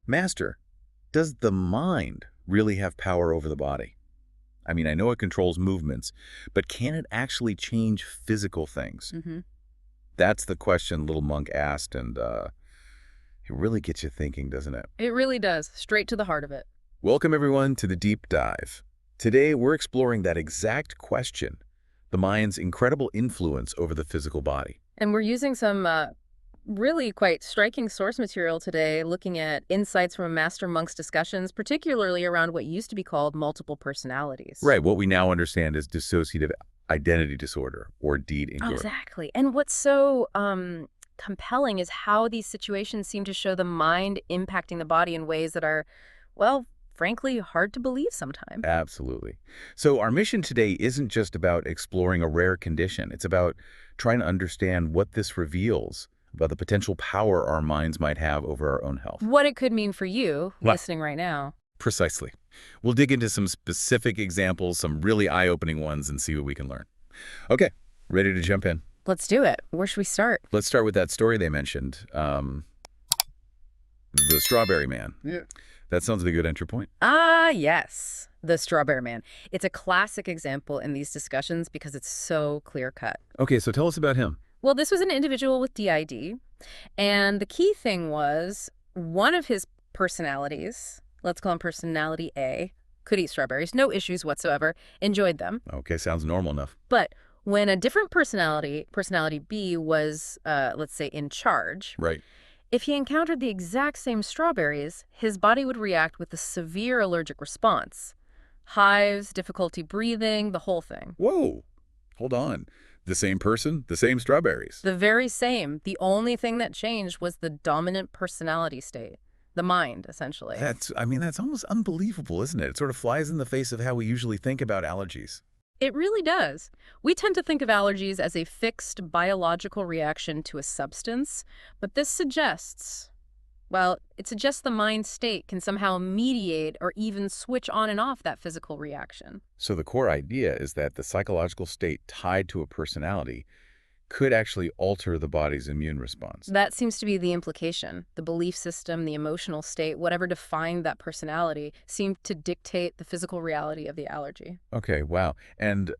Master, does the mind really have power over the body? I mean, I know it controls movements, but can it actually change physical things? hmm That's the question Little Monk asked, and it really gets you thinking, doesn't it? It really does. Straight to the heart of it. Welcome, everyone, to the Deep Dive. Today, we're exploring that exact question, the mind's incredible influence over the physical body. And we're using some really quite striking source material today, looking at insights from Master Monk's discussions, particularly around what used to be called multiple personalities. Right, what we now understand is dissociative identity disorder, or DID in Oh, short. exactly. And what's so compelling is how these situations seem to show the mind impacting the body in ways that are, well, frankly, hard to believe sometimes. Absolutely. So our mission today isn't just about exploring a rare condition. It's about trying to understand what this reveals about the potential power our minds might have over our own health. What it could mean for you Right. listening right now. Precisely. We'll dig into some specific examples, some really eye-opening ones, and see what we can learn. Okay, ready to jump in? Let's do it. Where should we start? Let's start with that story they mentioned, the Strawberry Man. Yeah. That sounds like a good entry point. Ah, yes. The Strawberry Man. It's a classic example in these discussions because it's so clear-cut. Okay, so tell us about him. Well, this was an individual with DID, and the key thing was one of his personalities, let's call him personality A, could eat strawberries, no issues whatsoever, enjoyed them. Okay, sounds normal enough. But when a different personality B, was, let's say, in charge, Right. if he encountered the exact same strawberries, his body would react with a severe allergic response. Hives, difficulty breathing, the whole thing. Whoa, hold on. The same person, the same strawberries. The very same. The only thing that changed was the dominant personality state. The mind, essentially. That's almost unbelievable, isn't it? It sort of flies in the face of how we usually think about allergies. It really does. We tend to think of allergies as a fixed biological reaction to a substance, but this suggests, well, it suggests the mind state can somehow mediate or even switch on and off that physical reaction. So the core idea is that the psychological state tied to a personality could actually alter the body's immune response. That seems to be the implication. The belief system, the emotional state, whatever defined that personality, seemed to dictate the physical reality of the allergy. Okay, wow. And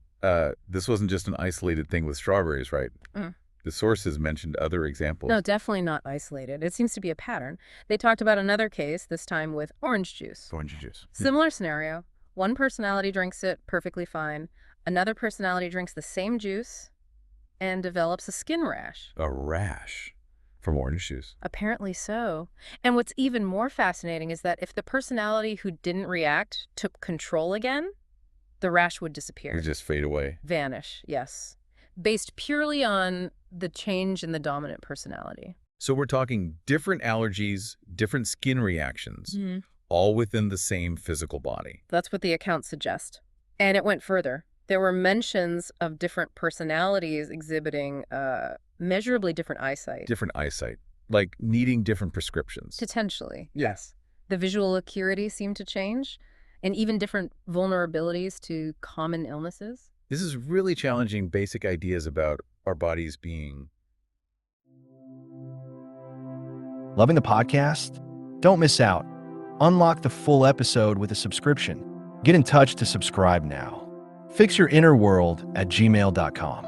this wasn't just an isolated thing with strawberries, right? Mm. The sources mentioned other examples. No, definitely not isolated. It seems to be a pattern. They talked about another case, this time with orange juice. Orange juice. Similar scenario. One personality drinks it perfectly fine. Another personality drinks the same juice and develops a skin rash. A rash from orange juice. Apparently so. And what's even more fascinating is that if the personality who didn't react took control again, the rash would disappear. It just fade away. Vanish, yes. Based purely on the change in the dominant personality. So we're talking different allergies, different skin reactions, all within the same physical body. That's what the accounts suggest. And it went further. There were mentions of different personalities exhibiting measurably different eyesight. Different eyesight, like needing different prescriptions. Potentially, Yeah. yes. The visual acuity seemed to change, and even different vulnerabilities to common illnesses. This is really challenging basic ideas about our bodies being. Loving the podcast? Don't miss out. Unlock the full episode with a subscription. Get in touch to subscribe now. Fix your inner world at gmail.com.